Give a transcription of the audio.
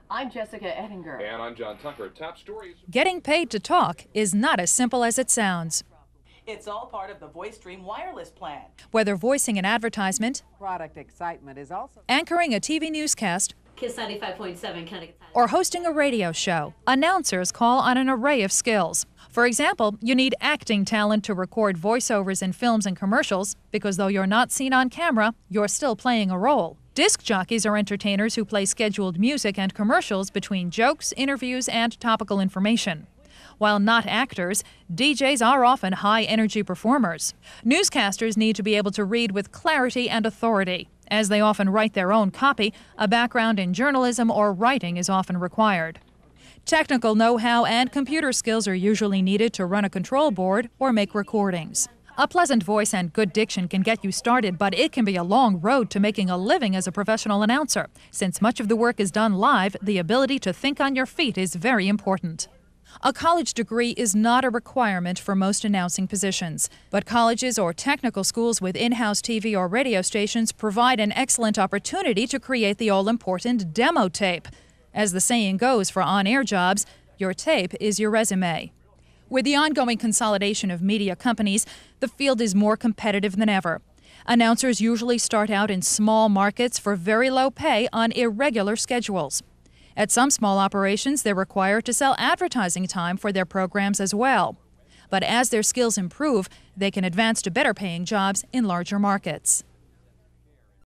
I'm Jessica Ettinger. And I'm John Tucker. Top stories. Getting paid to talk is not as simple as it sounds. It's all part of the VoiceStream wireless plan. Whether voicing an advertisement, Product excitement is also anchoring a TV newscast, Kiss 95.7 Connecticut. or hosting a radio show, announcers call on an array of skills. For example, you need acting talent to record voiceovers in films and commercials, because though you're not seen on camera, you're still playing a role. Disc jockeys are entertainers who play scheduled music and commercials between jokes, interviews, and topical information. While not actors, DJs are often high-energy performers. Newscasters need to be able to read with clarity and authority. As they often write their own copy, a background in journalism or writing is often required. Technical know-how and computer skills are usually needed to run a control board or make recordings. A pleasant voice and good diction can get you started, but it can be a long road to making a living as a professional announcer. Since much of the work is done live, the ability to think on your feet is very important. A college degree is not a requirement for most announcing positions, but colleges or technical schools with in-house TV or radio stations provide an excellent opportunity to create the all-important demo tape. As the saying goes for on-air jobs, your tape is your resume. With the ongoing consolidation of media companies, the field is more competitive than ever. Announcers usually start out in small markets for very low pay on irregular schedules. At some small operations, they're required to sell advertising time for their programs as well. But as their skills improve, they can advance to better paying jobs in larger markets.